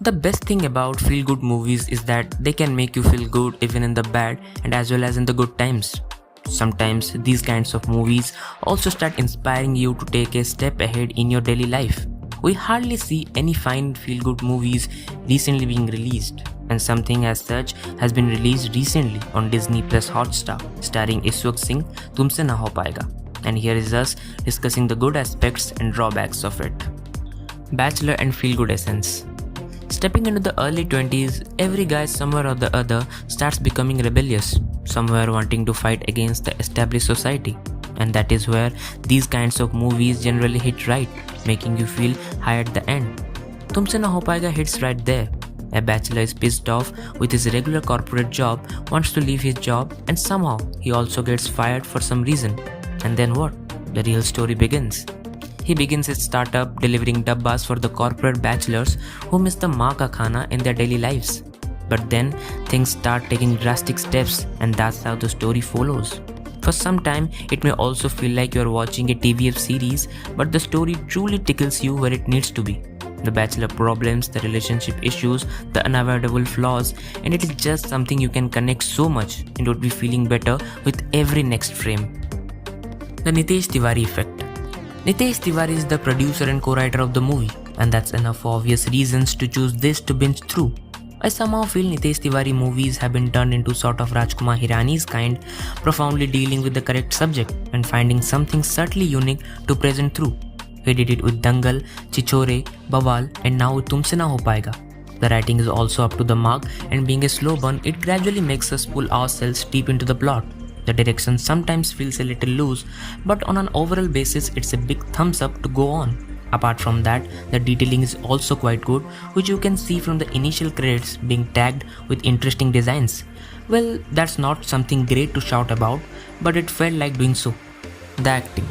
The best thing about feel-good movies is that they can make you feel good even in the bad and as well as in the good times. Sometimes these kinds of movies also start inspiring you to take a step ahead in your daily life. We hardly see any fine feel-good movies recently being released, and something as such has been released recently on DisneyPlusHotstar, starring IshwakSingh, TumseNaHoPayega. And here is us discussing the good aspects and drawbacks of it. Bachelor and feel-good essence. Stepping into the early 20s, every guy somewhere or the other starts becoming rebellious, somewhere wanting to fight against the established society. And that is where these kinds of movies generally hit right, making you feel high at the end. TumseNaHoPayega hits right there. A bachelor is pissed off with his regular corporate job, wants to leave his job, and somehow he also gets fired for some reason. And then what? The real story begins. He begins his startup delivering dabbas for the corporate bachelors who miss the maa ka khana in their daily lives. But then things start taking drastic steps, and that's how the story follows. For some time, it may also feel like you're watching a TV series, but the story truly tickles you where it needs to be. The bachelor problems, the relationship issues, the unavoidable flaws, and it is just something you can connect so much and would be feeling better with every next frame. The Nitesh Tiwari effect. Nitesh Tiwari is the producer and co-writer of the movie, and that's enough for obvious reasons to choose this to binge through. I somehow feel Nitesh Tiwari movies have been turned into sort of Rajkumar Hirani's kind, profoundly dealing with the correct subject and finding something subtly unique to present through. He did it with Dangal, Chichore, Bawal, and now with TumseNaHoPayega. The writing is also up to the mark, and being a slow burn, it gradually makes us pull ourselves deep into the plot. The direction sometimes feels a little loose, but on an overall basis, it's a big thumbs up to go on. Apart from that, the detailing is also quite good, which you can see from the initial credits being tagged with interesting designs. Well, that's not something great to shout about, but it felt like doing so. The acting.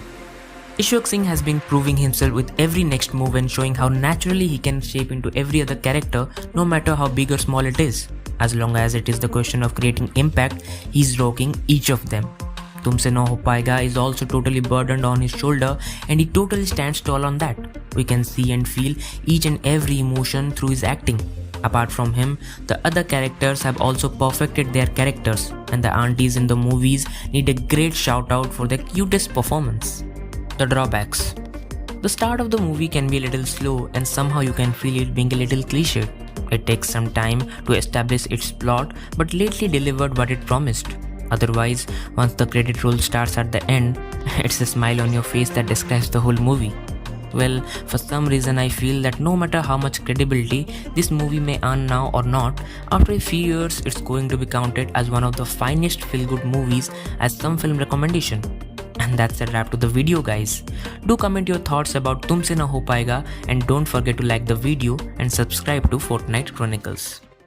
IshwakSingh has been proving himself with every next move and showing how naturally he can shape into every other character, no matter how big or small it is. As long as it is the question of creating impact, he's rocking each of them. TumseNaHoPayega is also totally burdened on his shoulder, and he totally stands tall on that. We can see and feel each and every emotion through his acting. Apart from him, the other characters have also perfected their characters, and the aunties in the movies need a great shout out for their cutest performance. The drawbacks. The start of the movie can be a little slow, and somehow you can feel it being a little cliched. It takes some time to establish its plot, but lately delivered what it promised. Otherwise, once the credit roll starts at the end, it's a smile on your face that describes the whole movie. Well, for some reason I feel that no matter how much credibility this movie may earn now or not, after a few years it's going to be counted as one of the finest feel-good movies as some film recommendation. And that's a wrap to the video, guys. Do comment your thoughts about TumseNaHoPayega, and don't forget to like the video and subscribe to Fortnite Chronicles.